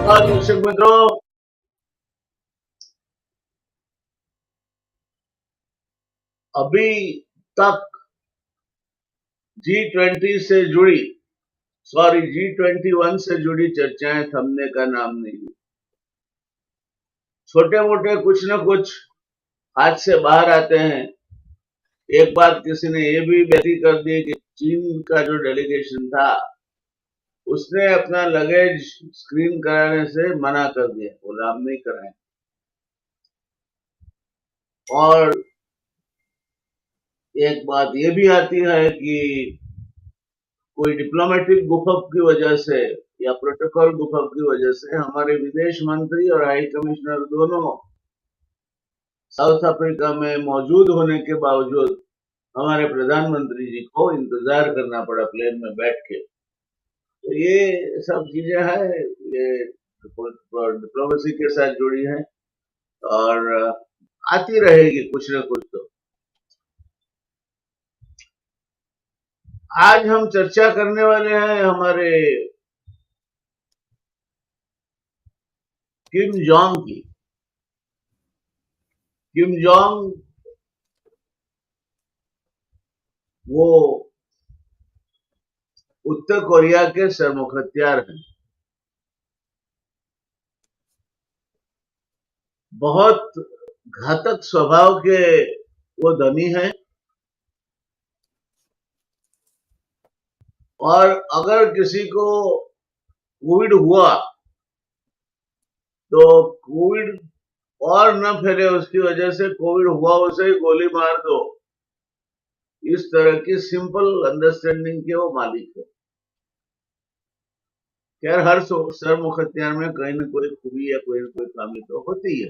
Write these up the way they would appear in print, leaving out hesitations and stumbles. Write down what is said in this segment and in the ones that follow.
नमस्कार दर्शक मित्रों, अभी तक G20 से जुड़ी G21 से जुड़ी चर्चाएं थमने का नाम नहीं ली। छोटे मोटे कुछ न कुछ हाथ से बाहर आते हैं। एक बात किसी ने ये भी बेटी कर दी कि चीन का जो डेलीगेशन था उसने अपना लगेज स्क्रीन कराने से मना कर दिया, बोला हम नहीं कराएं। और एक बात ये भी आती है कि कोई डिप्लोमेटिक गुफअप की वजह से या प्रोटोकॉल गुफअप की वजह से हमारे विदेश मंत्री और हाई कमिश्नर दोनों साउथ अफ्रीका में मौजूद होने के बावजूद हमारे प्रधानमंत्री जी को इंतजार करना पड़ा प्लेन में बैठ के। तो ये सब चीजें हैं, ये डिप्लोमेसी के साथ जुड़ी हैं और आती रहेगी कुछ न कुछ। तो आज हम चर्चा करने वाले हैं हमारे किम जोंग की। किम जोंग वो उत्तर कोरिया के सरमुख हत्यार हैं। बहुत घातक स्वभाव के वो धनी हैं और अगर किसी को कोविड हुआ तो कोविड और न फैले उसकी वजह से कोविड हुआ उसे ही गोली मार दो, इस तरह की सिंपल अंडरस्टैंडिंग के वो मालिक है। खैर हर सरमुख हत्यार में कहीं न कोई खूबी या कोई न कोई खामी तो होती है,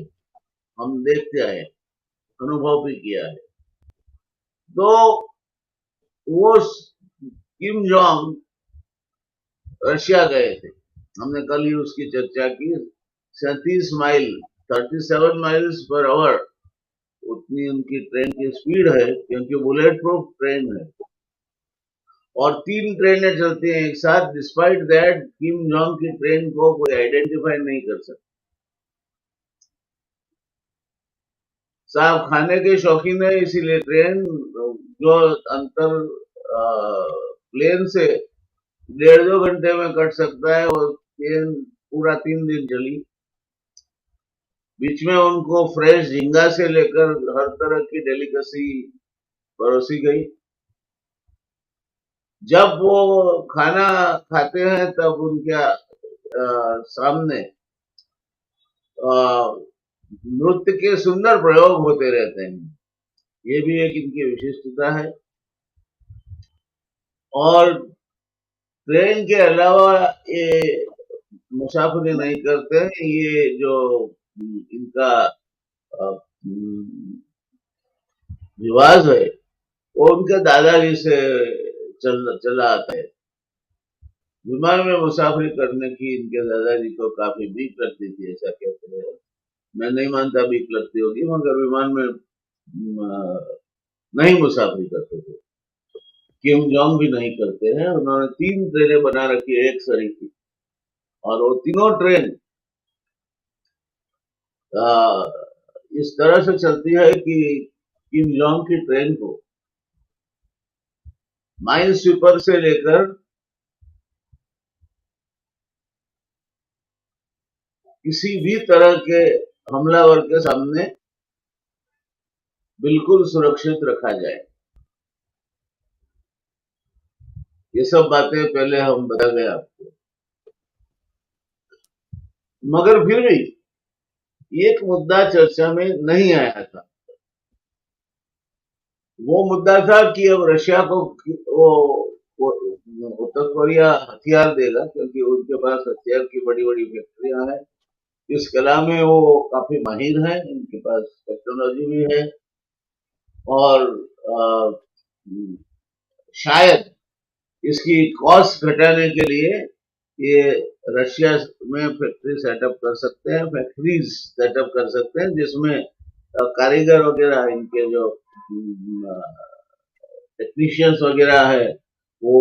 हम देखते आए, अनुभव भी किया है। तो वो किम जोंग रशिया गए थे, हमने कल ही उसकी चर्चा की। 37 माइल 37 माइल्स पर आवर उतनी उनकी ट्रेन की स्पीड है, क्योंकि बुलेट प्रूफ ट्रेन है और 3 ट्रेनें चलती हैं एक साथ। डिस्पाइट दैट किम जोंग की ट्रेन को कोई आइडेंटिफाई नहीं कर सकता। साहब खाने के शौकीन है, इसीलिए ट्रेन जो अंतर प्लेन से 1.5-2 घंटे में कट सकता है और ट्रेन पूरा 3 दिन चली। बीच में उनको फ्रेश झींगा से लेकर हर तरह की डेलिकेसी परोसी गई। जब वो खाना खाते हैं तब उनके सामने नृत्य के सुंदर प्रयोग होते रहते हैं, ये भी एक इनकी विशिष्टता है। और ट्रेन के अलावा ये मुसाफिरी नहीं करते हैं। ये जो इनका रिवाज है वो उनके दादाजी से चला आता है। विमान में मुसाफिरी करने की इनके दादाजी को काफी बीक लगती थी, ऐसा कहते हैं। मैं नहीं मानता बीक लगती होगी, मगर विमान में नहीं मुसाफिरी करते थे। किम जोंग भी नहीं करते हैं। उन्होंने 3 ट्रेनें बना रखी है एक सरी की, और वो तीनों ट्रेन इस तरह से चलती है कि किम जोंग की ट्रेन को माइन स्वीपर से लेकर किसी भी तरह के हमलावर के सामने बिल्कुल सुरक्षित रखा जाए। ये सब बातें पहले हम बता गए आपको, मगर फिर भी एक मुद्दा चर्चा में नहीं आया था। वो मुद्दा था कि अब रशिया को वो उत्तर कोरिया हथियार देगा, क्योंकि उनके पास हथियार की बड़ी बड़ी फैक्ट्रियां हैं। इस कला में वो काफी माहिर हैं, उनके पास टेक्नोलॉजी भी है और शायद इसकी कॉस्ट घटाने के लिए ये रशिया में फैक्ट्री सेटअप कर सकते हैं, फैक्ट्रीज सेटअप कर सकते हैं, जिसमें कारीगर वगैरह, इनके जो टेक्नीशियंस वगैरह है वो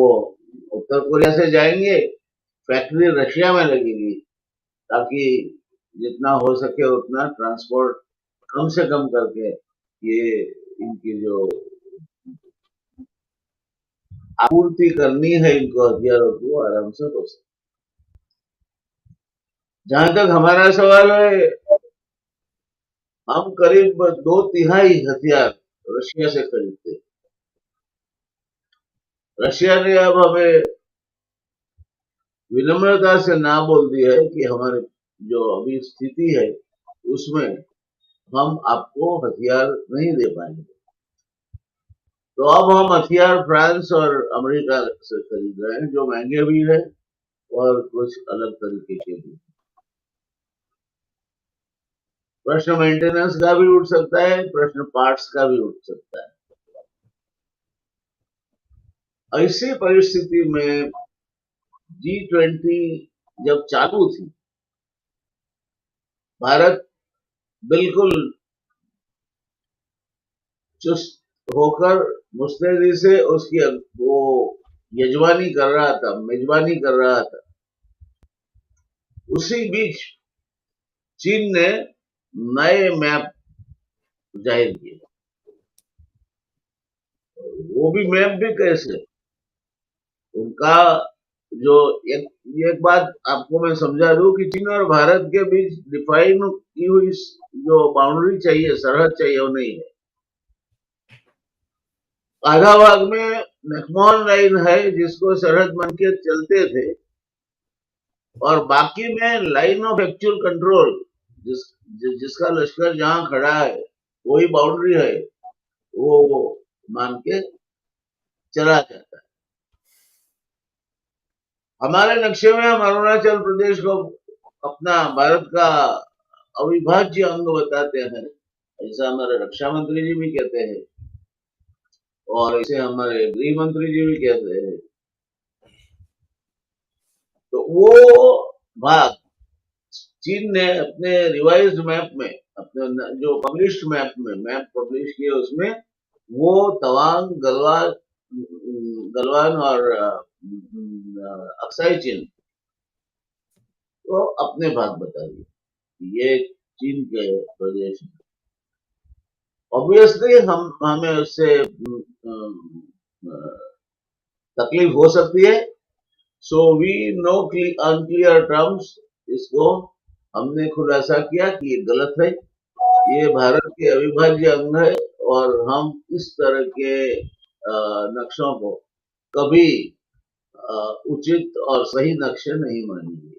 उत्तर कोरिया से जाएंगे, फैक्ट्री रशिया में लगेगी ताकि जितना हो सके उतना ट्रांसपोर्ट कम से कम करके ये इनकी जो आपूर्ति करनी है इनको हथियारों को आराम से हो सके। जहां तक हमारा सवाल है, हम करीब 2/3 हथियार रशिया से खरीदते हैं। रशिया ने अब हमें विनम्रता से ना बोल दिया है कि हमारे जो अभी स्थिति है उसमें हम आपको हथियार नहीं दे पाएंगे। तो अब हम हथियार फ्रांस और अमेरिका से खरीद रहे हैं, जो महंगे भी है और कुछ अलग तरीके के भी। प्रश्न मेंटेनेंस का भी उठ सकता है, प्रश्न पार्ट्स का भी उठ सकता है। ऐसी परिस्थिति में G20 जब चालू थी, भारत बिल्कुल चुस्त होकर मुस्तैदी से उसकी वो यजमानी कर रहा था, मेजबानी कर रहा था। उसी बीच चीन ने नए मैप जाहिर किए। वो भी मैप भी कैसे, उनका जो एक बात आपको मैं समझा दूं कि चीन और भारत के बीच डिफाइन की हुई जो बाउंड्री चाहिए, सरहद चाहिए, वो नहीं है। आधा भाग में मैकमोहन लाइन है जिसको सरहद मान के चलते थे, और बाकी में लाइन ऑफ एक्चुअल कंट्रोल जिसका लश्कर जहां खड़ा है वही बाउंड्री है, वो मान के चला जाता है। हमारे नक्शे में हम अरुणाचल प्रदेश को अपना भारत का अविभाज्य अंग बताते हैं, ऐसा हमारे रक्षा मंत्री जी भी कहते हैं और इसे हमारे गृह मंत्री जी भी कहते हैं। तो वो भाग चीन ने अपने रिवाइज्ड मैप में, अपने जो पब्लिश्ड मैप में मैप पब्लिश किए उसमें वो तवांग, गलवान गलवान और अक्साई चीन को अपने भाग बता दिए, ये चीन के प्रदेश हैं। ऑब्वियसली हमें उससे तकलीफ हो सकती है। So we know unclear terms, इसको हमने खुलासा किया कि ये गलत है, ये भारत के अविभाज्य अंग है और हम इस तरह के नक्शों को कभी उचित और सही नक्शे नहीं मानेंगे।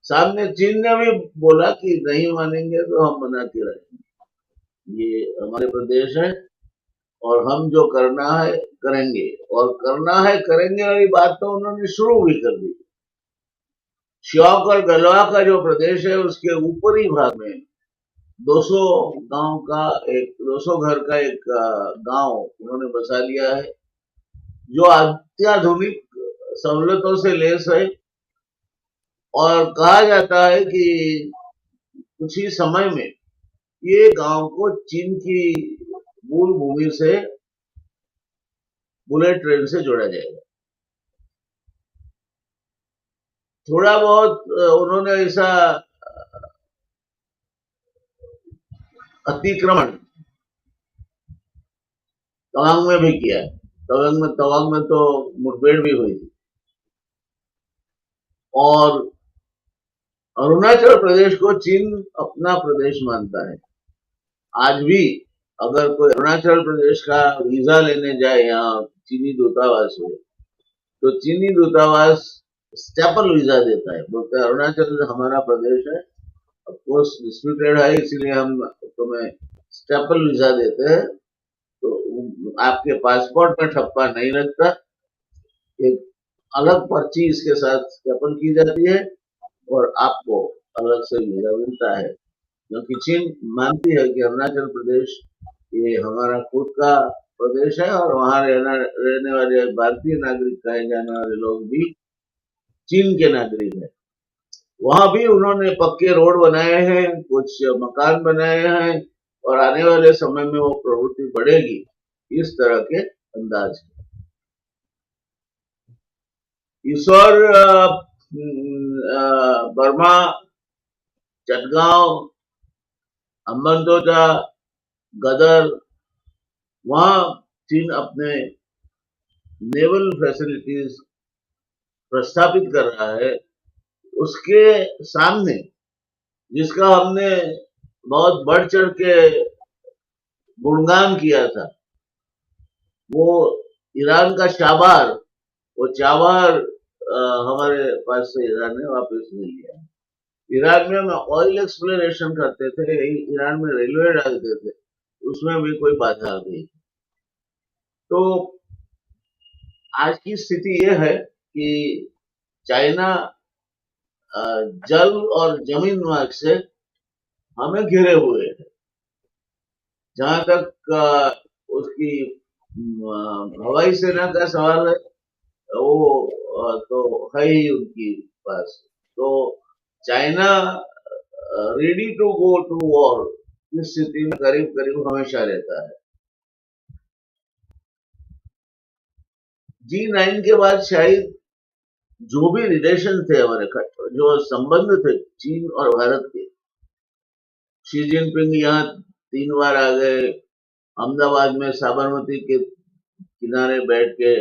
सामने चीन ने भी बोला कि नहीं मानेंगे तो हम मना के रहेंगे, ये हमारे प्रदेश है और हम जो करना है करेंगे, और करना है करेंगे वाली बात तो उन्होंने शुरू भी कर दी। श्योक और गलवा का जो प्रदेश है उसके ऊपरी भाग में 200 गांव का 200 घर का एक गांव उन्होंने बसा लिया है, जो अत्याधुनिक सहूलतों से लैस है। और कहा जाता है कि कुछ ही समय में ये गांव को चीन की मूल भूमि से बुलेट ट्रेन से जोड़ा जाएगा। थोड़ा बहुत उन्होंने ऐसा अतिक्रमण तवांग में भी किया है। तवांग में तो मुठभेड़ भी हुई थी। और अरुणाचल प्रदेश को चीन अपना प्रदेश मानता है। आज भी अगर कोई अरुणाचल प्रदेश का वीजा लेने जाए यहाँ चीनी दूतावास में, तो चीनी दूतावास स्टेपल वीजा देता है, बोलते हैं अरुणाचल हमारा प्रदेश है, ऑफकोर्स डिस्प्यूटेड है, इसीलिए हम तुम्हें स्टेपल वीजा देते हैं। तो आपके पासपोर्ट में ठप्पा नहीं लगता, एक अलग पर्ची इसके साथ स्टेपल की जाती है और आपको अलग से वीजा मिलता है, क्योंकि चीन मानती है कि अरुणाचल प्रदेश ये हमारा खुद का प्रदेश है और वहां रहने वाले भारतीय नागरिक कहे जाने वाले लोग भी चीन के नागरिक हैं। वहां भी उन्होंने पक्के रोड बनाए हैं, कुछ मकान बनाए हैं और आने वाले समय में वो प्रवृत्ति बढ़ेगी, इस तरह के अंदाज है। ईश्वर बर्मा, चटगांव, हम्बनटोटा, गदर, वहां चीन अपने नेवल फैसिलिटीज प्रस्थापित कर रहा है। उसके सामने जिसका हमने बहुत बढ़ चढ़ के गुणगान किया था, वो ईरान का चाबार, वो चाबार हमारे पास से ईरान ने वापस ले लिया। ईरान में हम ऑयल एक्सप्लोरेशन करते थे, ईरान में रेलवे डालते थे, उसमें भी कोई बाधा आ गई। तो आज की स्थिति यह है कि चाइना जल और जमीन मार्ग से हमें घिरे हुए है। जहां तक उसकी हवाई सेना का सवाल है, वो तो है ही उनकी पास। तो China ready to go to war इस स्थिति में करीब करीब हमेशा रहता है। G9 के बाद शायद जो भी रिलेशन थे हमारे, जो संबंध थे चीन और भारत के, शी जिनपिंग यहाँ 3 बार आ गए, अहमदाबाद में साबरमती के किनारे बैठ के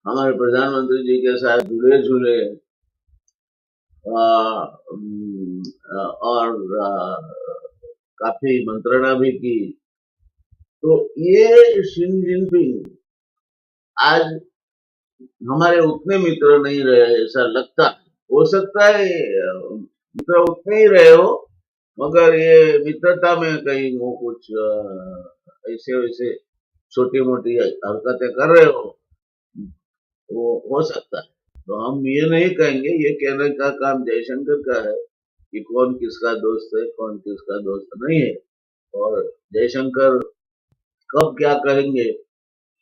हमारे प्रधानमंत्री जी के साथ झूले झूले, और काफी मंत्रणा भी की। तो ये शी जिनपिंग आज हमारे उतने मित्र नहीं रहे, ऐसा लगता। हो सकता है मित्र उतने ही रहे हो, मगर ये मित्रता में कहीं वो कुछ ऐसे वैसे छोटी मोटी हरकतें कर रहे हो, वो हो सकता है। तो हम ये नहीं कहेंगे, ये कहने का काम जयशंकर का है कि कौन किसका दोस्त है, कौन किसका दोस्त नहीं है। और जयशंकर कब क्या कहेंगे,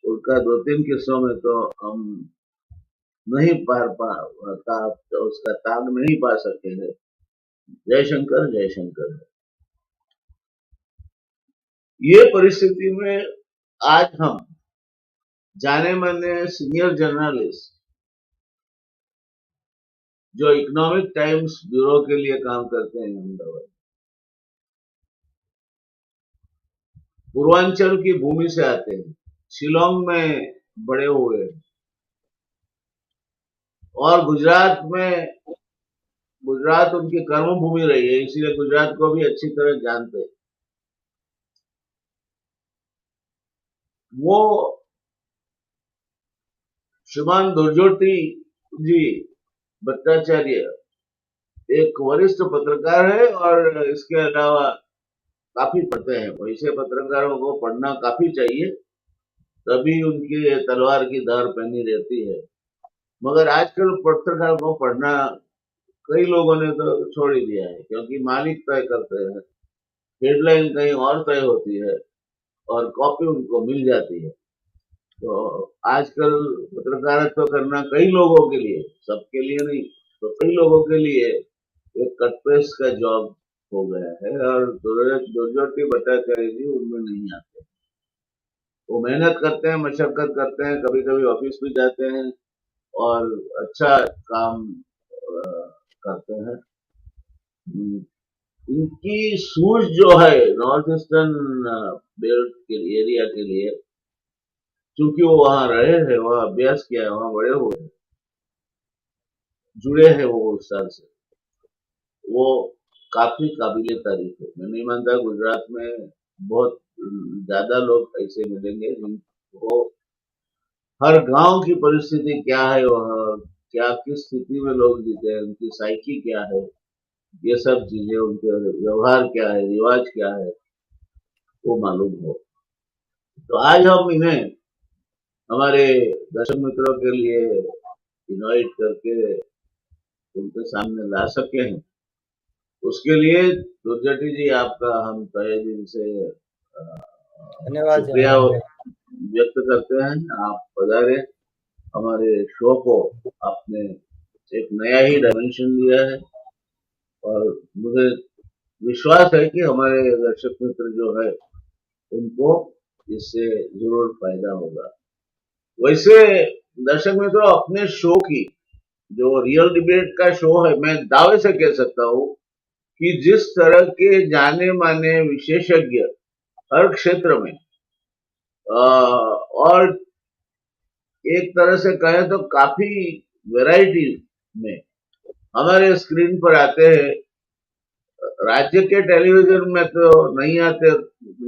उनका 2-3 किस्सों में तो हम नहीं उसका ताग नहीं पा सके हैं। जयशंकर जयशंकर है। ये परिस्थिति में आज हम जाने माने सीनियर जर्नलिस्ट जो इकोनॉमिक टाइम्स ब्यूरो के लिए काम करते हैं अहमदाबाद, पूर्वांचल की भूमि से आते हैं, शिलोंग में बड़े हुए और गुजरात उनकी कर्म भूमि रही है, इसलिए गुजरात को भी अच्छी तरह जानते हैं। वो श्रीमान दुर्जोटी जी भट्टाचार्य एक वरिष्ठ पत्रकार है, और इसके अलावा काफी पढ़ते हैं। वैसे पत्रकारों को पढ़ना काफी चाहिए, तभी उनकी तलवार की धार पहनी रहती है। मगर आजकल पत्रकार को पढ़ना कई लोगों ने तो छोड़ ही दिया है, क्योंकि मालिक तय करते हैं, हेडलाइन कहीं और तय होती है और कॉपी उनको मिल जाती है। तो आजकल पत्रकारित्व करना कई लोगों के लिए, सबके लिए नहीं, तो कई लोगों के लिए एक कटपेस का जॉब हो गया है, और दुर्जोटी भट्टाचार्य जी उनमें नहीं आते। वो मेहनत करते हैं, मशक्कत करते हैं, कभी कभी ऑफिस भी जाते हैं और अच्छा काम करते हैं। इनकी सूझ जो है नॉर्थ ईस्टर्न बेल्ट के एरिया के लिए, क्योंकि वो वहां रहे हैं, वहां अभ्यास किया है, वहां बड़े हुए हैं, जुड़े हैं वो उस साल से, वो काफी काबिले तारीफ है। मैं नहीं मानता गुजरात में बहुत ज्यादा लोग ऐसे मिलेंगे जिनको हर गांव की परिस्थिति क्या है, वहां क्या किस स्थिति में लोग जीते हैं, उनकी साइकी क्या है, ये सब चीजें, उनके व्यवहार क्या है, रिवाज क्या है, वो मालूम हो। तो आज हम इन्हें हमारे दर्शक मित्रों के लिए इनवाइट करके उनके सामने ला सके हैं, उसके लिए दुर्जटी जी आपका हम तहे दिल से धन्यवाद शुक्रिया व्यक्त करते हैं। आप पधारे, हमारे शो को आपने एक नया ही डायमेंशन दिया है, और मुझे विश्वास है कि हमारे दर्शक मित्र जो है उनको इससे जरूर फायदा होगा। वैसे दर्शक मित्रों, अपने शो की जो रियल डिबेट का शो है, मैं दावे से कह सकता हूँ कि जिस तरह के जाने माने विशेषज्ञ हर क्षेत्र में और एक तरह से कहें तो काफी वैरायटी में हमारे स्क्रीन पर आते हैं। राज्य के टेलीविजन में तो नहीं आते,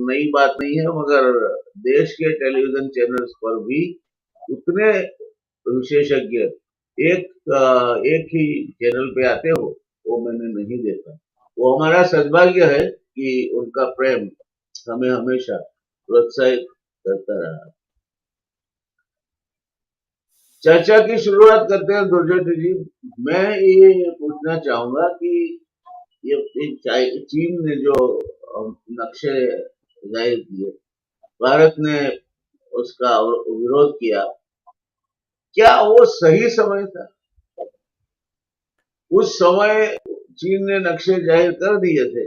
नई बात नहीं है, मगर देश के टेलीविजन चैनल्स पर भी उतने विशेषज्ञ एक ही चैनल पे आते हो, वो मैंने नहीं देखा। वो हमारा सद्भाग्य है कि उनका प्रेम हमें हमेशा प्रोत्साहित करता रहा। चर्चा की शुरुआत करते हैं दुर्जय जी। मैं ये पूछना चाहूंगा कि चीन ने जो नक्शे जाहिर किए, भारत ने उसका विरोध किया, क्या वो सही समय था? उस समय चीन ने नक्शे जाहिर कर दिए थे,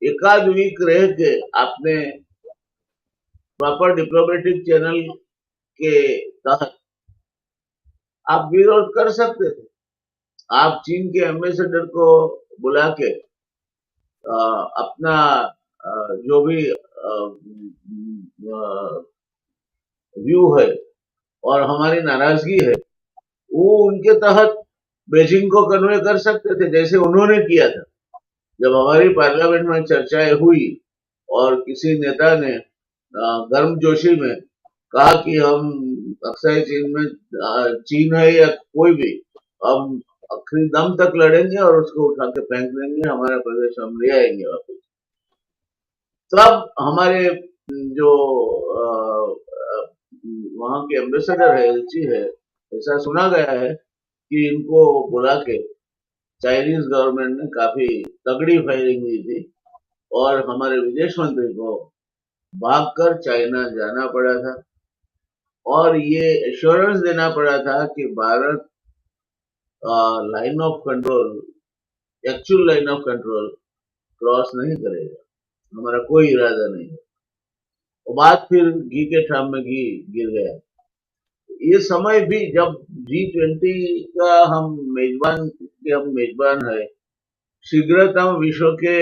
एकाध वीक रह के आपने प्रॉपर डिप्लोमेटिक चैनल के तहत आप विरोध कर सकते थे। आप चीन के एम्बेसडर को बुला के अपना जो भी व्यू है और हमारी नाराजगी है, वो उनके तहत बेजिंग को कन्वे कर सकते थे, जैसे उन्होंने किया था। जब हमारी पार्लियामेंट में चर्चाएं हुई और किसी नेता ने गर्मजोशी में कहा कि हम अक्सर चीन है या कोई भी, हम आखिरी दम तक लड़ेंगे और उसको उठा के फेंक देंगे, हमारा प्रदेश हम ले आएंगे वापस। तब हमारे जो वहां के एम्बेसडर है, एलची है, ऐसा सुना गया है कि इनको बुला के चाइनीज गवर्नमेंट ने काफी तगड़ी फायरिंग दी थी और हमारे विदेश मंत्री को भागकर चाइना जाना पड़ा था और ये एश्योरेंस देना पड़ा था कि Bharat line of control, actual line of control cross नहीं करेगा, हमारा कोई इरादा नहीं है। और बात फिर घी के ठाम में घी गिर गया। ये समय भी जब G20 का हम मेजबान है, शीघ्रतम विश्व के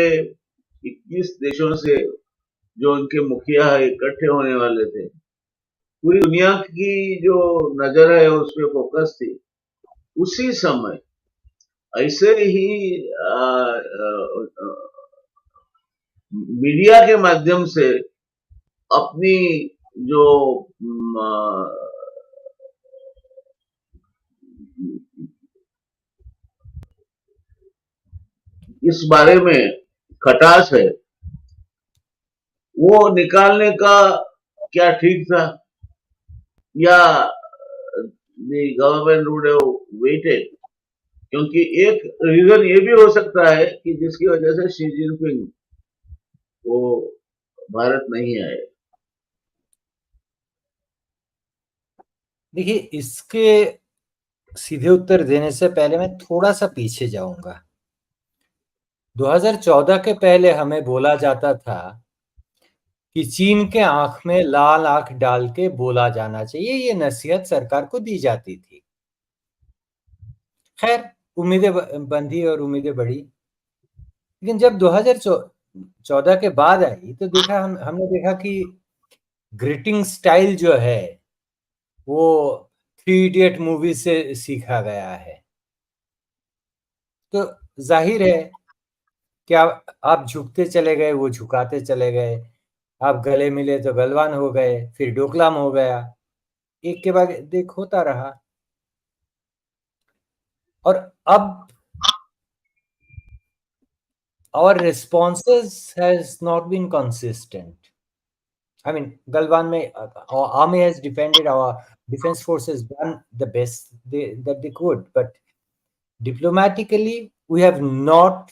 21 देशों से जो उनके मुखिया है इकट्ठे होने वाले थे, पूरी दुनिया की जो नजर है उस पर फोकस थी। उसी समय ऐसे ही मीडिया के माध्यम से अपनी जो इस बारे में खटास है, वो निकालने का क्या ठीक था, या the government would have waited? क्योंकि एक रीजन ये भी हो सकता है कि जिसकी वजह से शी जिनपिंग वो भारत नहीं आए। देखिए, इसके सीधे उत्तर देने से पहले मैं थोड़ा सा पीछे जाऊंगा। 2014 के पहले हमें बोला जाता था कि चीन के आंख में लाल आंख डाल के बोला जाना चाहिए, ये नसीहत सरकार को दी जाती थी। खैर, उम्मीदें बंधी और उम्मीदें बढ़ी, लेकिन जब 2014 के बाद आई तो हमने देखा कि ग्रीटिंग स्टाइल जो है वो 3 इडियट मूवी से सीखा गया है। तो जाहिर है कि आप झुकते चले गए, वो झुकाते चले गए, आप गले मिले तो गलवान हो गए, फिर डोकलाम हो गया, एक के बाद देख होता रहा। और अब our responses has not been consistent. I mean, Galwan mein, our army has defended, our defense forces done the best that they could, but diplomatically we have not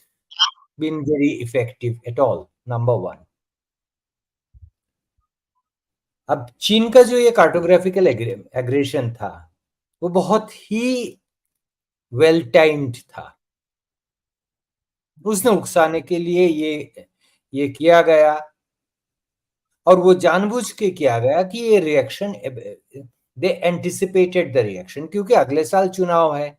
been very effective at all. Number one. अब चीन का जो ये कार्टोग्राफिकल aggression था वो बहुत ही well timed था। उसने उकसाने के लिए ये किया गया और वो जानबूझ के किया गया कि ये reaction they anticipated the reaction, क्योंकि अगले साल चुनाव है,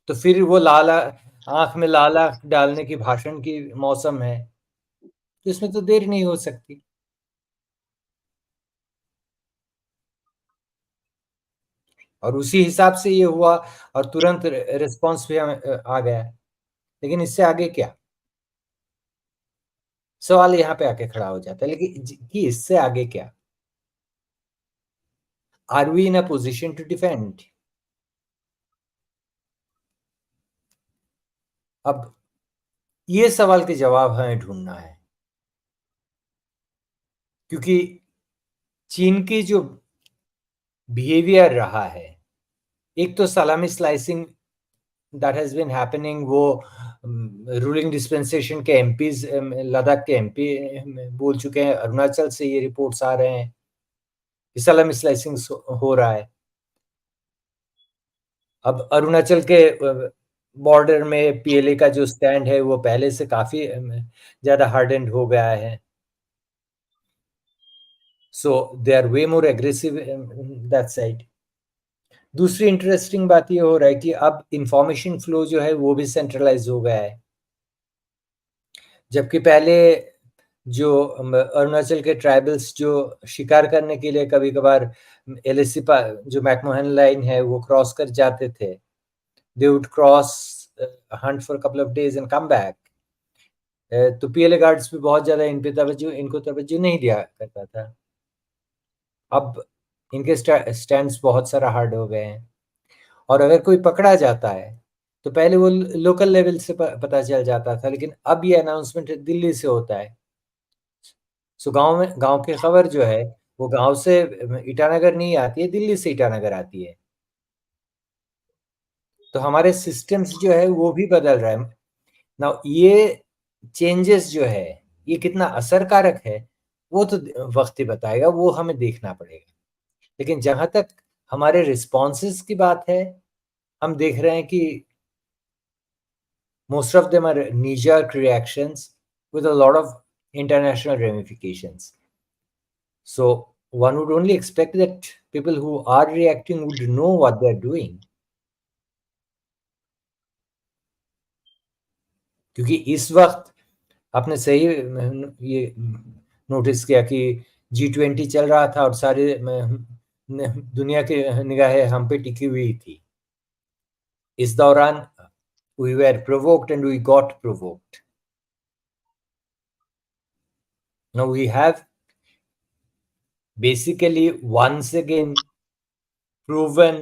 तो फिर वो लाला आंख में लाला डालने की भाषण की मौसम है, तो इसमें तो देर नहीं हो सकती। और उसी हिसाब से ये हुआ और तुरंत रिस्पॉन्स भी आ गया। लेकिन इससे आगे क्या, सवाल यहाँ पे आके खड़ा हो जाता है, लेकिन कि इससे आगे क्या? Are we in a position to defend? अब ये सवाल के जवाब हमें ढूंढना है, क्योंकि चीन की जो बिहेवियर रहा है, एक तो salami slicing that has been happening, वो रूलिंग डिस्पेंसेशन के एमपीज, लद्दाख के एमपी बोल चुके हैं, अरुणाचल से ये रिपोर्ट्स आ रहे हैं कि सलामी स्लाइसिंग हो रहा है। अब अरुणाचल के बॉर्डर में पीएलए का जो स्टैंड है वो पहले से काफी ज्यादा हार्डेंड हो गया है, so they are way more aggressive that side. दूसरी इंटरेस्टिंग बात ये हो रहा है कि अब इंफॉर्मेशन फ्लो जो है वो भी सेंट्रलाइज हो गया है, जबकि पहले जो अरुणाचल के ट्राइबल्स जो शिकार करने के लिए कभी कभार एलएसी जो मैकमोहन लाइन है वो क्रॉस कर जाते थे, they would cross, Hunt for couple of days and come back, तो पीएलए गार्ड्स भी बहुत ज्यादा इनको तवज्जो नहीं दिया करता था। अब इनके स्टैंड्स बहुत सारा हार्ड हो गए हैं, और अगर कोई पकड़ा जाता है तो पहले वो लोकल लेवल से पता चल जाता था, लेकिन अब ये अनाउंसमेंट दिल्ली से होता है। सो गांव की खबर जो है वो गांव से ईटानगर नहीं आती है, दिल्ली से ईटानगर आती है। तो हमारे सिस्टम्स जो है वो भी बदल रहा है ना। ये चेंजेस जो है ये कितना असरकारक है वो तो वक्त ही बताएगा, वो हमें देखना पड़ेगा। लेकिन जहां तक हमारे रिस्पॉन्सेस की बात है, हम देख रहे हैं कि most of them are knee-jerk reactions with a lot of international ramifications. So one would only expect that people who are reacting would know what they're doing. क्योंकि इस वक्त आपने सही ये नोटिस किया कि G20 चल रहा था और सारे दुनिया की निगाहें हम पे टिकी हुई थी। इस दौरान we were provoked and we got provoked. Now we have basically once again proven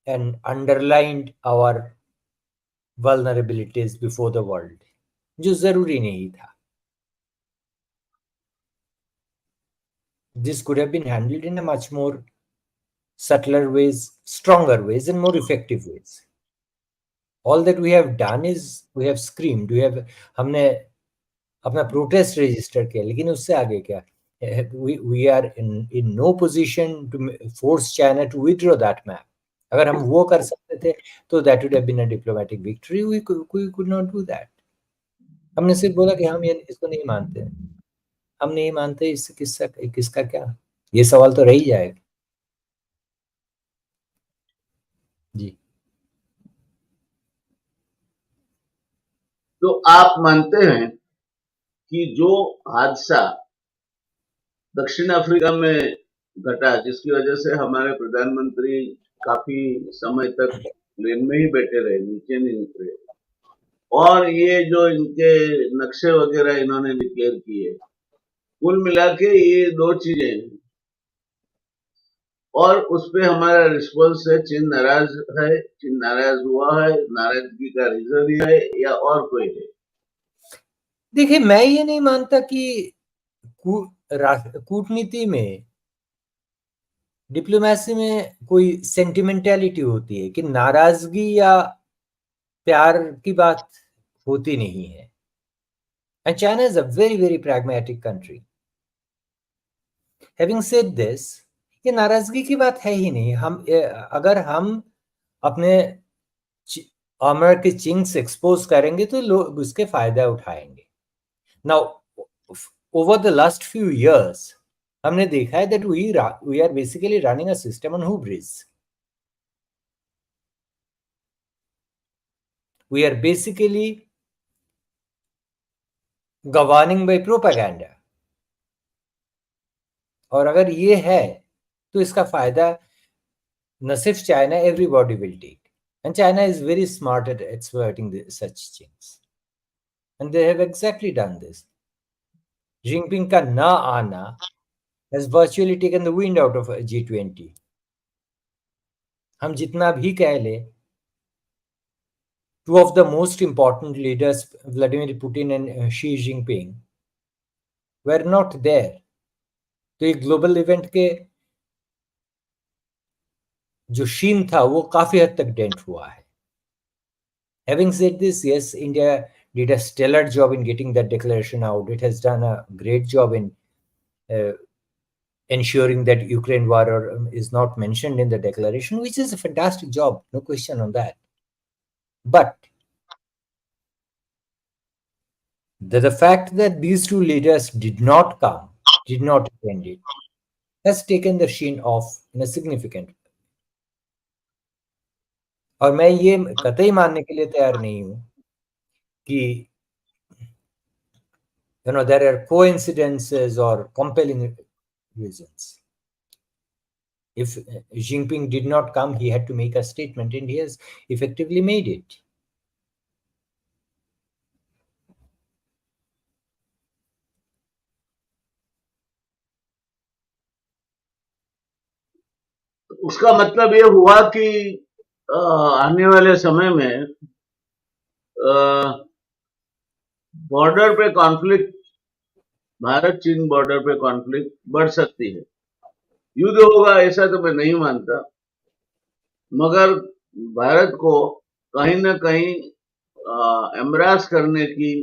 and underlined our vulnerabilities before the world, जो जरूरी नहीं था। This could have been handled in a much more subtler ways, stronger ways and more effective ways. All that we have done is we have screamed, हमने अपना protest register किया, लेकिन उससे आगे क्या? we are in no position to force China to withdraw that map. अगर हम वो कर सकते थे तो that would have been a diplomatic victory. We could not do that. हमने सिर्फ बोला कि हम ये इसको नहीं मानते, हम नहीं मानते, इससे किसका क्या, ये सवाल तो रह ही जाएगा। जी, तो आप मानते हैं कि जो हादसा दक्षिण अफ्रीका में घटा, जिसकी वजह से हमारे प्रधानमंत्री काफी समय तक प्लेन में ही बैठे रहे, नीचे नहीं उतरे, और ये जो इनके नक्शे वगैरह इन्होंने डिक्लेयर किए, कुल मिला के ये दो चीजें हैं, और उस पे हमारा रिस्पॉन्स है चीन नाराज है, चीन नाराज हुआ है, नाराजगी का रीजन है या और कोई है? देखिए मैं ये नहीं मानता कि कूटनीति में, डिप्लोमेसी में कोई सेंटिमेंटलिटी होती है कि नाराजगी या प्यार की बात होती नहीं है। And China is a very very pragmatic country. Having said this, ये नाराजगी की बात है ही नहीं। अगर हम अपने आर्मर के चिंग्स एक्सपोज करेंगे तो लोग उसके फायदा उठाएंगे। Now over the last few years हमने देखा है that we are basically running a system on hubris. We are basically governing by propaganda. और अगर ये है तो इसका फायदा न सिर्फ China, everybody will take. And China is very smart at exploiting such things. And they have exactly done this. Jinping का ना आना has virtually taken the wind out of G20. हम जितना भी कह ले, two of the most important leaders, Vladimir Putin and Xi Jinping, were not there. तो ये ग्लोबल इवेंट के जो शीन था वो काफी हद तक डेंट हुआ है. Having said this, yes, India did a stellar job in getting that declaration out. It has done a great job in ensuring that Ukraine war is not mentioned in the declaration, which is a fantastic job, no question on that. But the fact that these two leaders did not attend it, has taken the sheen off in a significant way. और मैं ये कतई मानने के लिए तैयार नहीं हूं कि there are coincidences or compelling reasons. If Jinping did not come, he had to make a statement, and he has effectively made it. उसका मतलब ये हुआ कि आने वाले समय में बॉर्डर पे कॉन्फ्लिक्ट, भारत चीन बॉर्डर पे कॉन्फ्लिक्ट बढ़ सकती है. युद्ध होगा ऐसा तो मैं नहीं मानता, मगर भारत को कहीं न कहीं एम्ब्रास करने की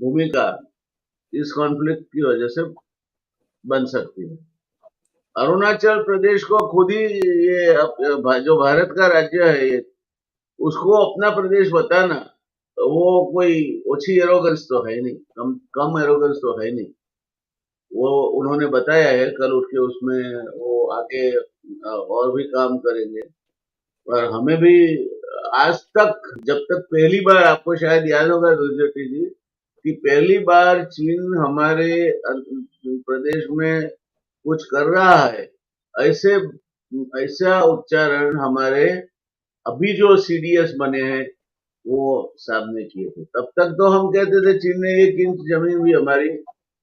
भूमिका इस कॉन्फ्लिक्ट की वजह से बन सकती है. अरुणाचल प्रदेश को खुद ही ये जो भारत का राज्य है ये, उसको अपना प्रदेश बताना वो कोई ओछी एरोगेंस तो है नहीं, कम एरोगेंस तो है नहीं. वो उन्होंने बताया है कल उठ के, उसमें वो आगे और भी काम करेंगे. और हमें भी आज तक, जब तक पहली बार, आपको शायद याद होगा दुर्जटी जी, कि पहली बार चीन हमारे प्रदेश में कुछ कर रहा है, ऐसा उच्चारण हमारे अभी जो सीडीएस बने हैं वो सामने किए थे. तब तक तो हम कहते थे चीन ने 1 इंच जमीन भी हमारी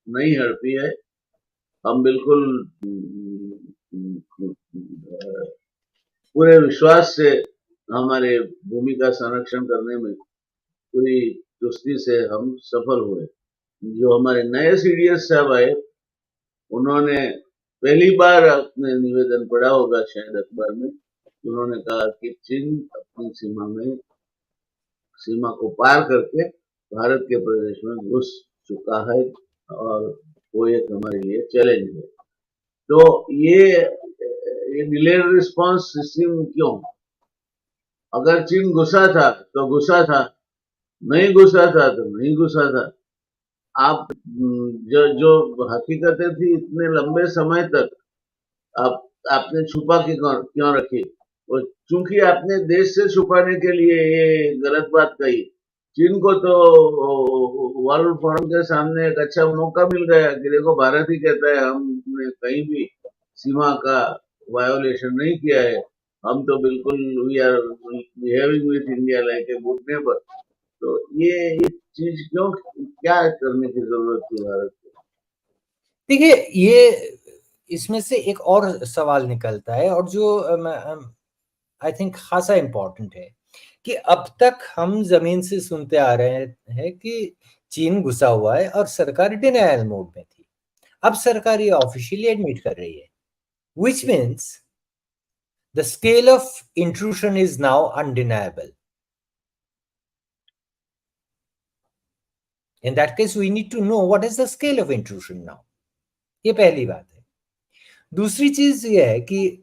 नहीं हड़पी है. हम बिल्कुल पूरे विश्वास से हमारे भूमि का संरक्षण करने में पूरी चुस्ती से हम सफल हुए. जो हमारे नए सीडीएस साहब आए, उन्होंने पहली बार अपने निवेदन पढ़ा होगा शायद अखबार में, उन्होंने कहा कि चीन अपनी सीमा को पार करके भारत के प्रदेश में घुस चुका है और वो एक हमारे लिए चैलेंज है. तो ये डिलेड रिस्पांस सिस्टम क्यों? अगर चीन गुस्सा था तो गुस्सा था, नहीं गुस्सा था तो नहीं गुस्सा था. आप जो हकीकतें थी इतने लंबे समय तक आपने छुपा क्यों रखी? और चूंकि आपने देश से छुपाने के लिए ये गलत बात कही, चीन को तो वर्ल्ड फोरम के सामने एक अच्छा मौका मिल गया कि देखो भारत ही कहता है हमने कहीं भी सीमा का वायोलेशन नहीं किया है, हम तो बिल्कुल we are behaving with India like a good neighbour. तो ये चीज क्यों, क्या करने की जरूरत थी भारत को? देखिए, ये इसमें से एक और सवाल निकलता है और जो आई थिंक खासा इंपॉर्टेंट है कि अब तक हम जमीन से सुनते आ रहे हैं कि चीन घुसा हुआ है और सरकार डिनायल मोड में थी. अब सरकार ये ऑफिशियली एडमिट कर रही है, which means the scale of intrusion is now undeniable. In that case, we need to know what is the scale of intrusion now. ये पहली बात है. दूसरी चीज ये है कि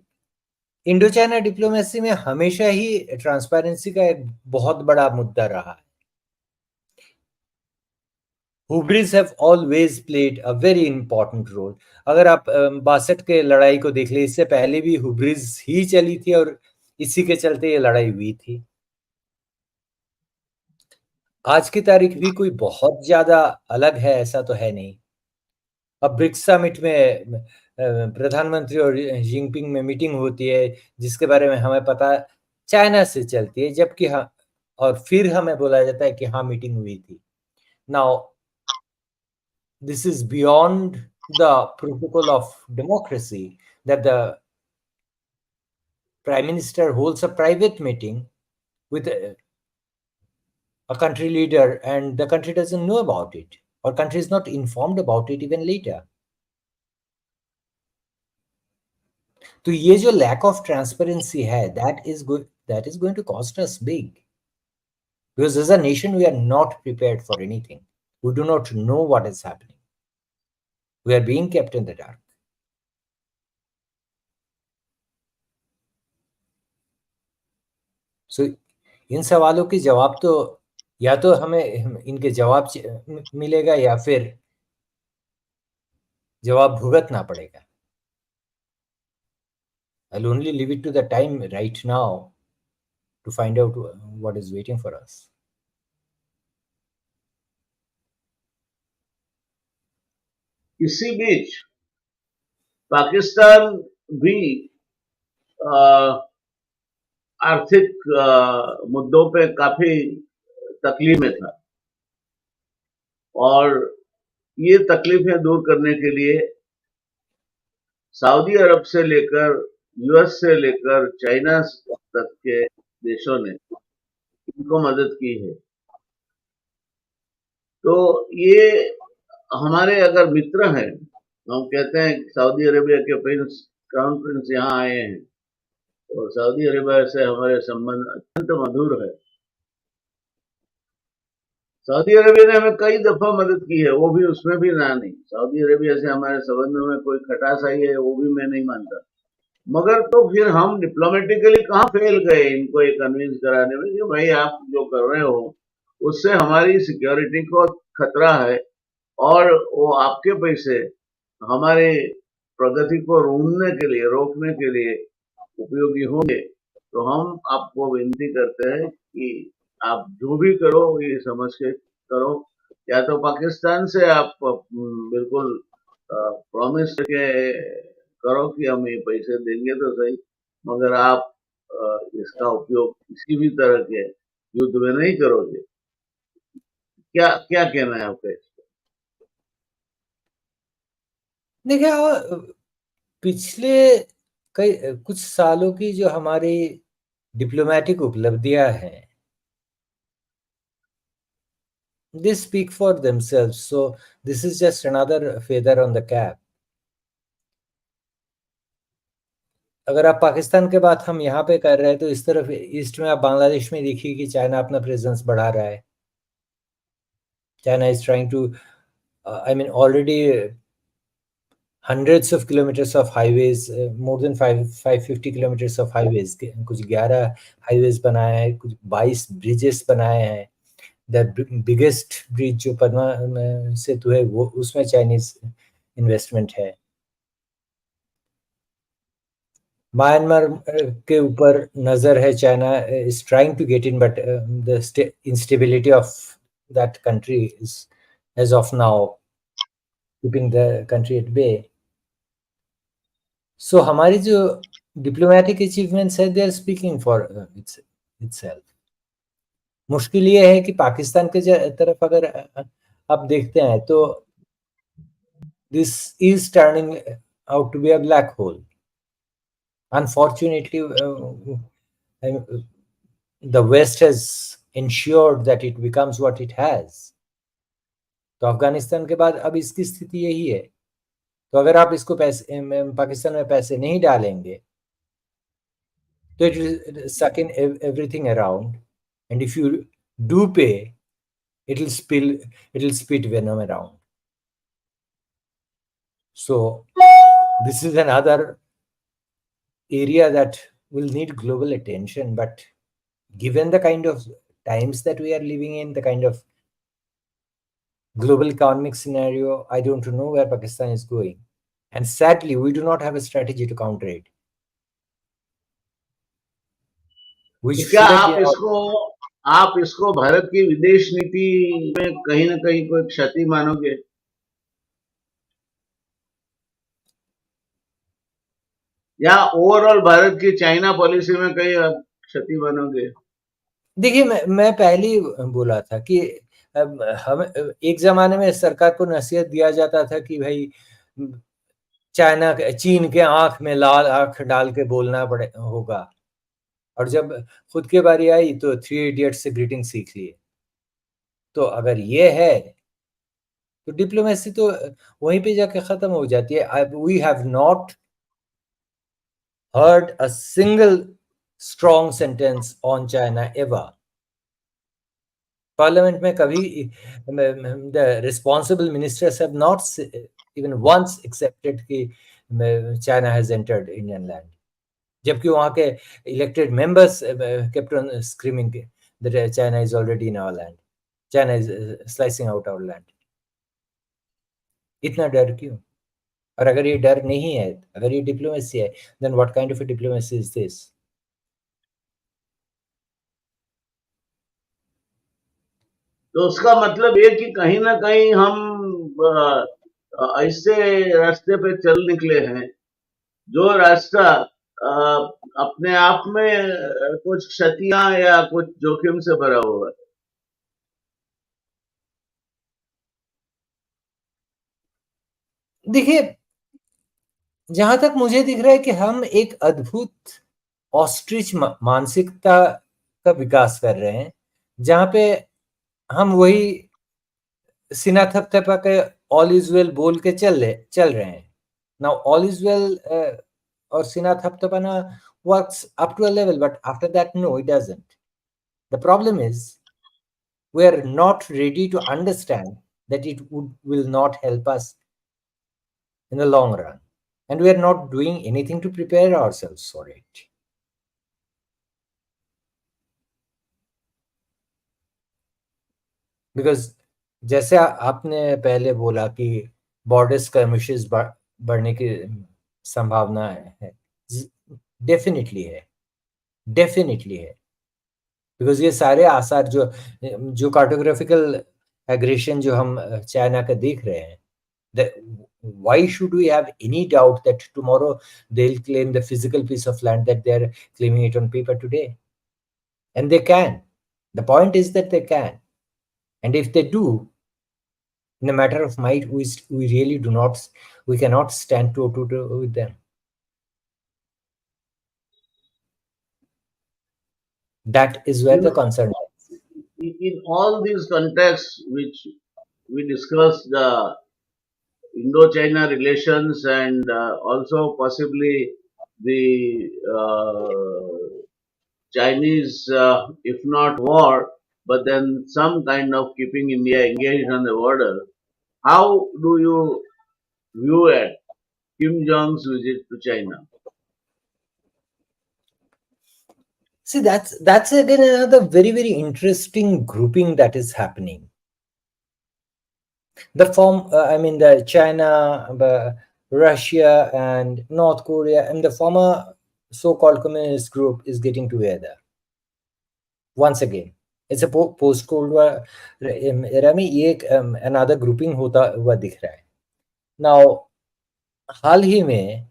इंडो चाइना डिप्लोमेसी में हमेशा ही ट्रांसपेरेंसी का एक बहुत बड़ा मुद्दा रहा है. Hubris have always played a very important role. अगर आप 62 के लड़ाई को देख ले, इससे पहले भी हुब्रिस ही चली थी और इसी के चलते ये लड़ाई हुई थी। आज की तारीख भी कोई बहुत ज्यादा अलग है ऐसा तो है नहीं। अब ब्रिक्स समिट में प्रधानमंत्री और जिनपिंग में मीटिंग होती है जिसके बारे में हमें पता चाइना से चलती है, जबकि हाँ, और फिर हमें बोला जाता है कि हाँ मीटिंग हुई थी। Now this is beyond the protocol of democracy that the prime minister holds a private meeting with a country leader and the country doesn't know about it or country is not informed about it even later. तो ये जो lack of transparency है that is going to cost us big, because as a nation we are not prepared for anything. We do not know what is happening. We are being kept in the dark. So इन सवालों के जवाब तो या तो हमें इनके जवाब मिलेगा या फिर जवाब भुगतना पड़ेगा. I'll only leave it to the time right now to find out what is waiting for us. इसी बीच पाकिस्तान भी आर्थिक मुद्दों पे काफी तकलीफ में था और ये तकलीफें दूर करने के लिए सऊदी अरब से लेकर यूएस से लेकर चाइना तक के देशों ने इनको मदद की है। तो ये हमारे अगर मित्र हैं, हम कहते हैं सऊदी अरेबिया के प्रिंस क्राउन प्रिंस यहाँ आए हैं और सऊदी अरेबिया से हमारे संबंध अत्यंत मधुर है। सऊदी अरेबिया ने हमें कई दफा मदद की है, वो भी उसमें भी ना नहीं। सऊदी अरेबिया से हमारे संबंध में कोई खटास आई है वो भी मैं नहीं मानता, मगर तो फिर हम डिप्लोमेटिकली कहाँ फेल गए इनको ये कन्विंस कराने में कि भाई आप जो कर रहे हो उससे हमारी सिक्योरिटी को खतरा है और वो आपके पैसे हमारे प्रगति को रोकने के लिए उपयोगी होंगे। तो हम आपको विनती करते हैं कि आप जो भी करो ये समझ के करो, या तो पाकिस्तान से आप बिल्कुल प्रॉमिस के करो कि हम ये पैसे देंगे तो सही, मगर आप इसका उपयोग किसी भी तरह के युद्ध में नहीं करोगे। क्या क्या कहना है आपका इस पर? देखिए पिछले कुछ सालों की जो हमारी डिप्लोमेटिक उपलब्धियां हैं, they speak for themselves. So this is just another feather on the cap. अगर आप पाकिस्तान के बात हम यहाँ पे कर रहे हैं तो इस तरफ ईस्ट में आप बांग्लादेश में देखिए कि चाइना अपना प्रेजेंस बढ़ा रहा है. China is trying to already hundreds of kilometers of highways, more than 550 kilometers of highways, कुछ 11 highways बनाए हैं, कुछ 22 bridges बनाए हैं. द बिगेस्ट ब्रिज जो पद्मा सेतु है वो उसमें चाइनीज इन्वेस्टमेंट है. म्यांमार के ऊपर नजर है. China is trying to get in but the instability of that country is as of now keeping the country at bay. So हमारी जो डिप्लोमेटिक अचीवमेंट्स है they are speaking for itself. मुश्किल ये है कि पाकिस्तान के तरफ अगर आप देखते हैं तो this is turning out to be a black hole. Unfortunately, the West has ensured that it becomes what it has. तो अफगानिस्तान के बाद अब इसकी स्थिति यही है. तो अगर आप इसको पाकिस्तान में पैसे नहीं डालेंगे तो it will suck in everything around, and if you do pay, it will spit venom around. So this is another area that will need global attention, but given the kind of times that we are living in, the kind of global economic scenario, I don't know where Pakistan is going. And sadly, we do not have a strategy to counter it, which तो क्या should have been our. आप इसको भारत की विदेश नीति में कहीं ना कहीं कोई क्षति मानोगे, या ओवरऑल भारत की चाइना पॉलिसी में कहीं क्षति मानोगे? देखिए, मैं पहले ही बोला था कि हम एक जमाने में सरकार को नसीहत दिया जाता था कि भाई चीन के आंख में लाल आंख डाल के बोलना पड़े होगा, और जब खुद की बारी आई तो थ्री इडियट्स से ग्रीटिंग सीख लिए। तो अगर ये है तो डिप्लोमेसी तो वहीं पे जाके खत्म हो जाती है। We have not heard a single strong sentence on China ever. Parliament में कभी the responsible ministers have not even once accepted कि China has entered Indian land. जबकि वहाँ के elected members kept on screaming that China is already in our land. China is slicing out our land. इतना डर क्यों? और अगर ये डर नहीं है, अगर ये डिप्लोमेसी है, then what kind of a diplomacy is this? तो उसका मतलब ये कि कहीं ना कहीं हम ऐसे रास्ते पे चल निकले हैं जो रास्ता अपने आप में कुछ क्षतियां या कुछ जोखिम से भरा हुआ है। देखिए, जहां तक मुझे दिख रहा है कि हम एक अद्भुत ऑस्ट्रिच मानसिकता का विकास कर रहे हैं, जहां पे हम वही सीना थपथपा के ऑल इज वेल बोल के चल रहे हैं। नाउ ऑल इज वेल और सीना थपथपाना works up to a level, but after that, no, it doesn't. The problem is we are not ready to understand that it will not help us in the long run, and we are not doing anything to prepare ourselves for it. Because जैसे आपने पहले बोला कि border skirmishes बढ़ने की संभावना है, definitely है, डेफिनेटली है। बिकॉज ये सारे आसार जो कार्टोग्राफिकल एग्रेशन जो हम चाइना का देख रहे हैं, why should we have any doubt that tomorrow they'll claim the physical piece of land that they're claiming it on paper today? And they can. The point is that they can. And if they do, in a matter of might, we really we cannot stand toe to toe with them. That is where the concern is. In all these contexts which we discussed, the Indo-China relations and also possibly the Chinese, if not war, but then some kind of keeping India engaged on the border. How do you view it, Kim Jong's visit to China? See, that's again another very, very interesting grouping that is happening. The China, Russia, and North Korea, and the former so-called communist group is getting together once again. It's a post-Cold War era में ये another grouping होता हुआ दिख रहा है. Now, हाल ही में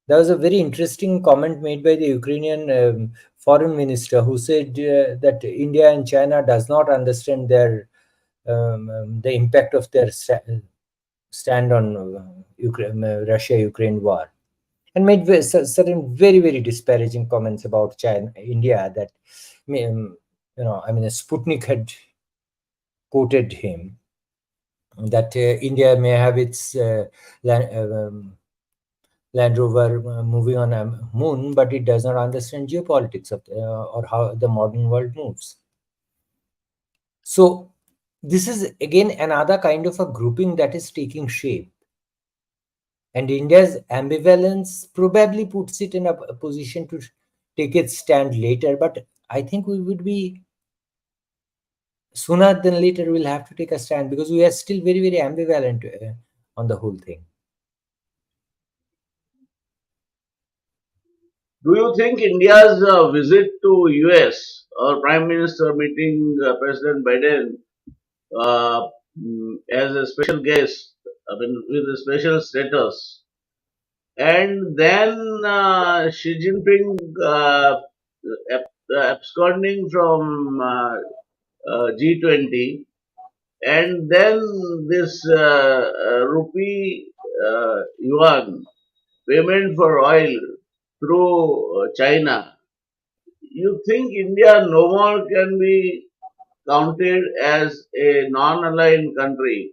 there was a very interesting comment made by the Ukrainian foreign minister who said that India and China does not understand the impact of their stand on Russia-Ukraine war, and made certain very, very disparaging comments about India that, Sputnik had quoted him that India may have its Land Rover moving on a moon, but it does not understand geopolitics or how the modern world moves. So this is again another kind of a grouping that is taking shape. And India's ambivalence probably puts it in a position to take its stand later. But I think we would be sooner than later we'll have to take a stand, because we are still very, very ambivalent on the whole thing. Do you think India's visit to US or Prime Minister meeting President Biden uh, as a special guest, I mean, with a special status, and then Xi Jinping absconding from G20, and then this rupee yuan payment for oil through China, you think India no more can be counted as a non-aligned country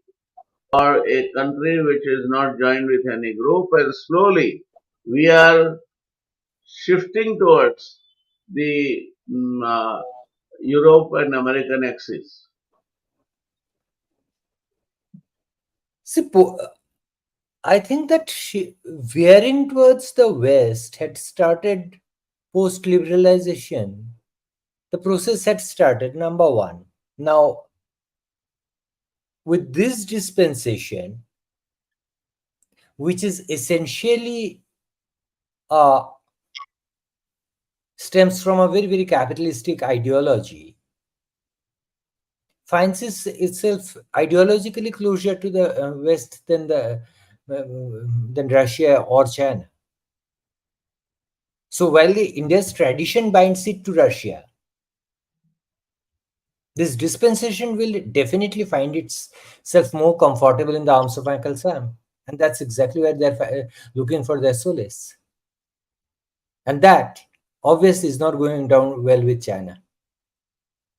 or a country which is not joined with any group, and slowly we are shifting towards the Europe and American axis. See, I think that veering towards the West had started post-liberalization. The process had started, number one. Now, with this dispensation, which is essentially stems from a very, very capitalistic ideology, finds itself ideologically closer to the West than Russia or China. So while India's tradition binds it to Russia, this dispensation will definitely find itself more comfortable in the arms of Uncle Sam. And that's exactly where they're looking for their solace. And that obviously is not going down well with China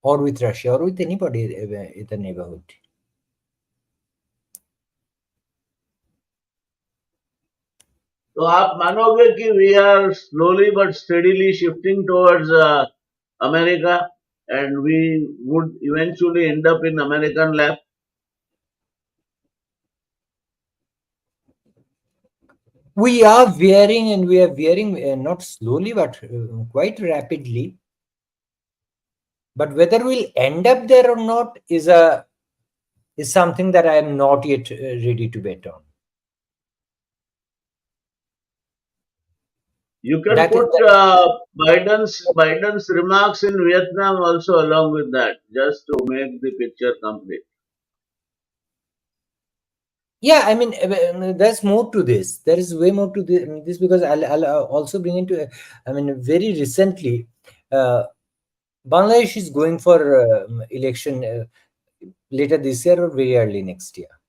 or with Russia or with anybody in the neighborhood. तो आप मानोगे कि we are slowly but steadily shifting towards America, and we would eventually end up in American lap? We are veering, and we are veering not slowly but quite rapidly. But whether we'll end up there or not is something that I am not yet ready to bet on. You can put Biden's remarks in Vietnam also along with that, just to make the picture complete. Yeah, I mean, there's more to this. There is way more to this, because I'll also bring into, I mean, very recently, Bangladesh is going for election later this year or very early next year.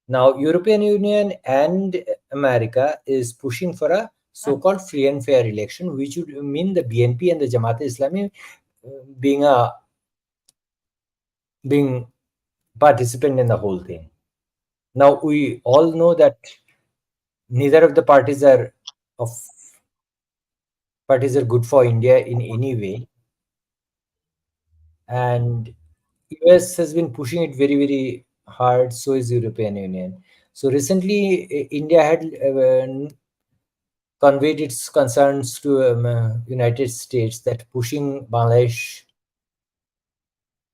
Now, European Union and America is pushing for a so-called free and fair election, which would mean the BNP and the Jamaat Islami being participant in the whole thing. Now, we all know that neither of the parties are good for India in any way, and US has been pushing it very, very hard. So is European Union. So recently, India had conveyed its concerns to United States that pushing Bangladesh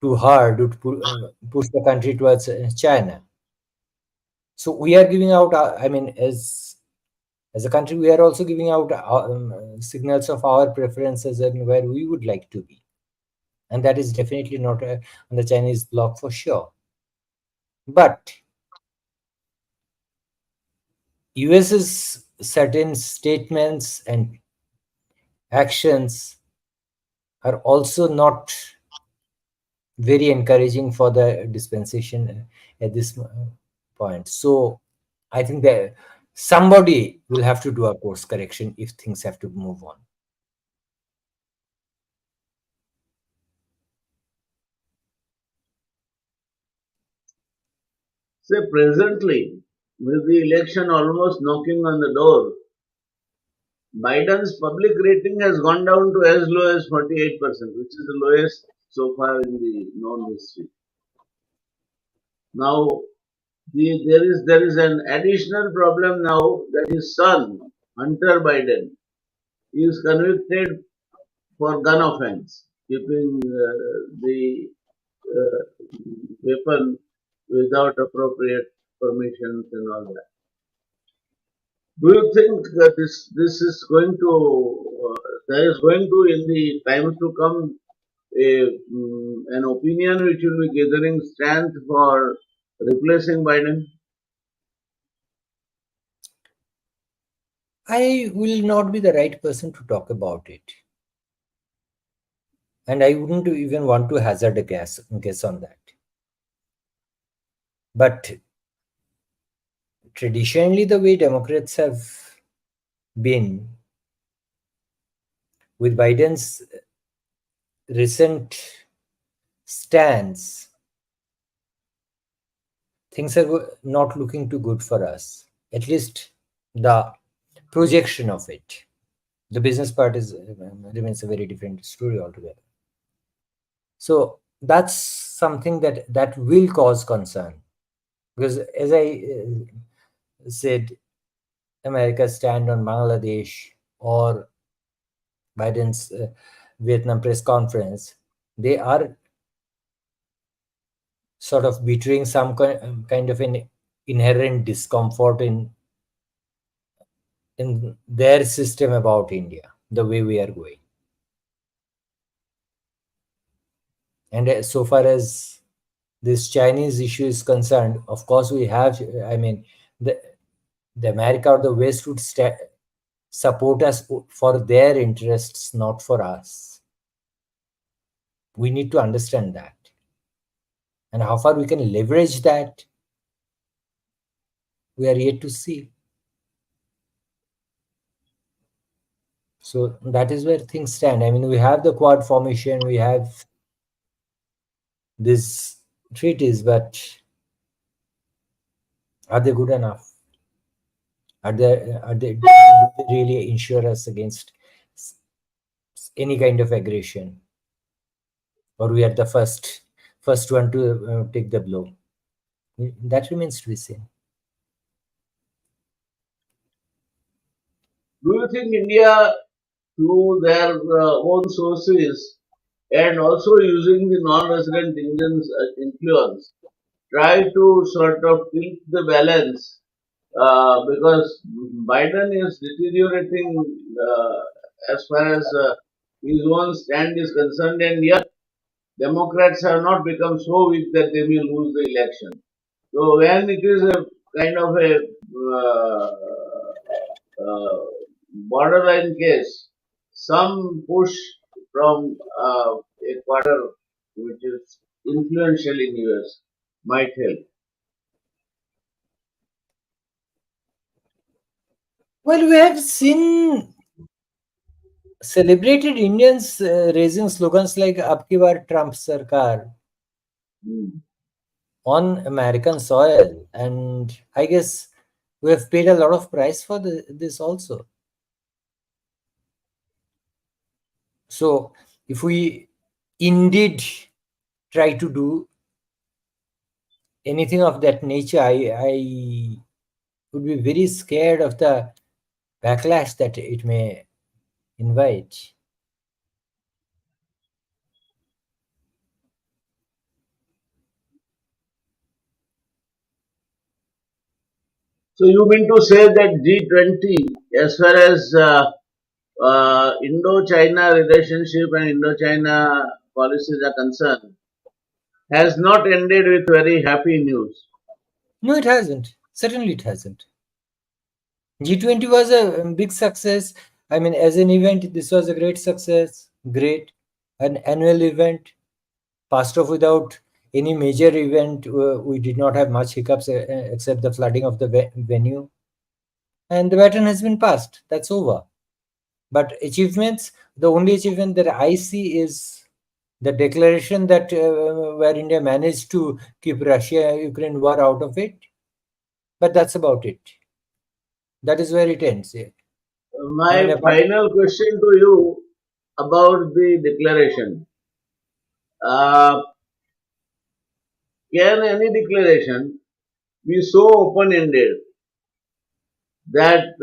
too hard would push the country towards China. So we are giving out, I mean, as a country, we are also giving out signals of our preferences and where we would like to be. And that is definitely not on the Chinese bloc for sure. But US's certain statements and actions are also not very encouraging for the dispensation at this point. So I think that somebody will have to do a course correction if things have to move on. Say presently, with the election almost knocking on the door, Biden's public rating has gone down to as low as 48%, which is the lowest so far in the known history. Now, there is an additional problem now that his son, Hunter Biden, is convicted for gun offense, keeping the weapon without appropriate permissions and all that. Do you think that this is going to there is going to in the times to come an opinion which will be gathering strength for replacing Biden? I will not be the right person to talk about it. And I wouldn't even want to hazard a guess on that. But traditionally, the way Democrats have been, with Biden's recent stance, things are not looking too good for us. At least the projection of it. The business part remains a very different story altogether. So that's something that will cause concern, because as I said, America's stand on Bangladesh or Biden's Vietnam press conference, they are sort of betraying some kind of an inherent discomfort in their system about India, the way we are going. And so far as this Chinese issue is concerned, of course we have, I mean, the America or the West would support us for their interests, not for us. We need to understand that. And how far we can leverage that, we are yet to see. So that is where things stand. I mean, we have the Quad formation, we have these treaties, but are they good enough? Do they really insure us against any kind of aggression? Or we are the first one to take the blow? That remains to be seen. Do you think India, through their own sources and also using the non-resident Indians' influence, try to sort of tilt the balance because Biden is deteriorating as far as his own stand is concerned, and yet Democrats have not become so weak that they may lose the election. So when it is a kind of a uh, borderline case, some push from a quarter which is influential in US might help. Well, we have seen celebrated Indians raising slogans like "Ab ki baar Trump Sarkar" on American soil, and I guess we have paid a lot of price for this also. So if we indeed try to do anything of that nature, I would be very scared of the backlash that it may invite. So you mean to say that G20, as far as Indo-China relationship and Indo-China policies are concerned, has not ended with very happy news? No, it hasn't. Certainly, it hasn't. G20 was a big success. I mean, as an event, this was a great success. Great. An annual event passed off without any major event. We did not have much hiccups except the flooding of the venue. And the baton has been passed. That's over. But achievements, the only achievement that I see is the declaration that where India managed to keep Russia-Ukraine war out of it. But that's about it. That is where it ends. My final question to you about the declaration. Can any declaration be so open-ended that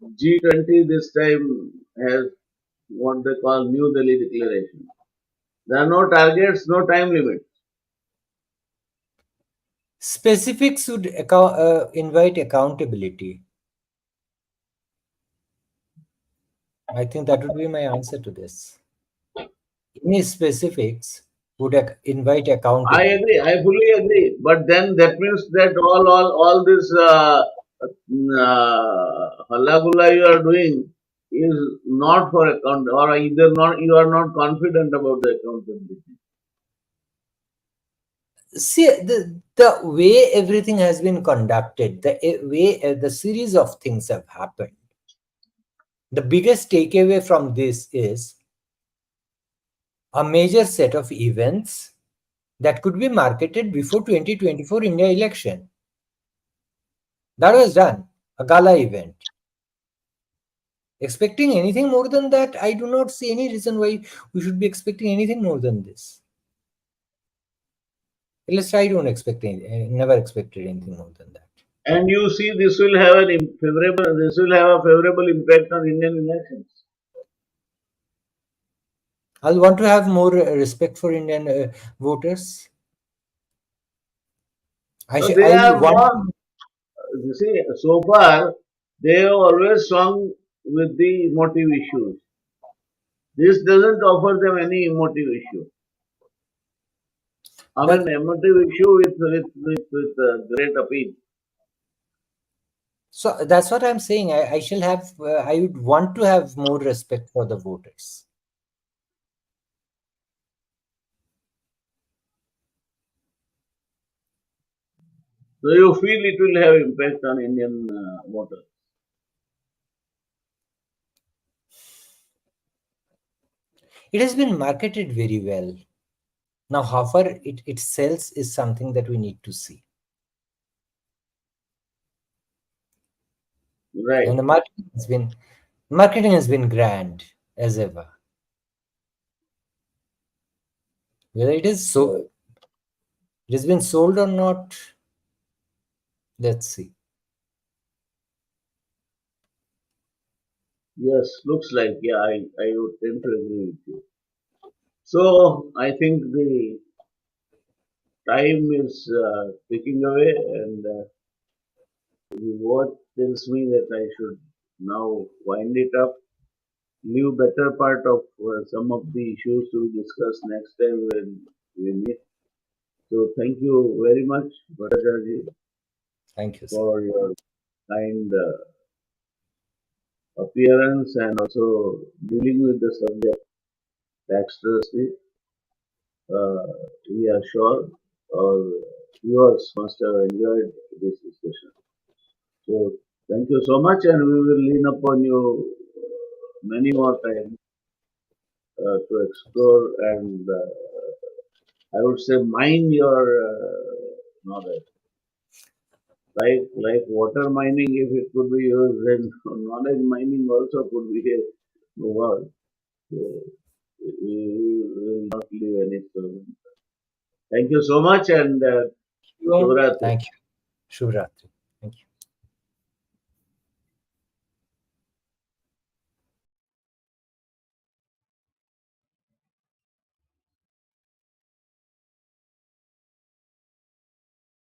G20 this time has what they call New Delhi Declaration? There are no targets, no time limits. Specifics would invite accountability. I think that would be my answer to this. Any specifics would invite I accountability. agree. I fully agree. But then that means that all this halagulla you are doing is not for account, or either not you are not confident about the accountability. See, the way everything has been conducted, the way the series of things have happened, the biggest takeaway from this is a major set of events that could be marketed before 2024 India election. That was done, a gala event. Expecting anything more than that, I do not see any reason why we should be expecting anything more than this. At least I don't expect never expected anything more than that. And you see, this will have a favorable impact on Indian elections. I'll want to have more respect for Indian voters. So they I'll are not. want. You see, so far they have always swung with the emotive issues. This doesn't offer them any emotive issue. I mean, emotive issue with great appeal. So that's what I'm saying. I shall have. I would want to have more respect for the voters. So you feel it will have impact on Indian voters. It has been marketed very well. Now, how far it sells is something that we need to see. Right. And the marketing has been grand as ever. Whether it has been sold or not, let's see. Yes, looks like, yeah, I would tend to agree with you. So I think the time is ticking away, and the watch tells me that I should now wind it up. Leave better part of some of the issues to discuss next time when we meet. So thank you very much, Bhattacharya, Thank you, sir. for your kind appearance and also dealing with the subject dexterously. We are sure our viewers must have enjoyed this discussion. So thank you so much, and we will lean upon you many more times to explore and I would say mine your knowledge. Like water mining, if it could be used, then knowledge mining also could be involved. So we will not leave any stone. Thank you so much, and Shubhratri. Thank you. Shubhratri.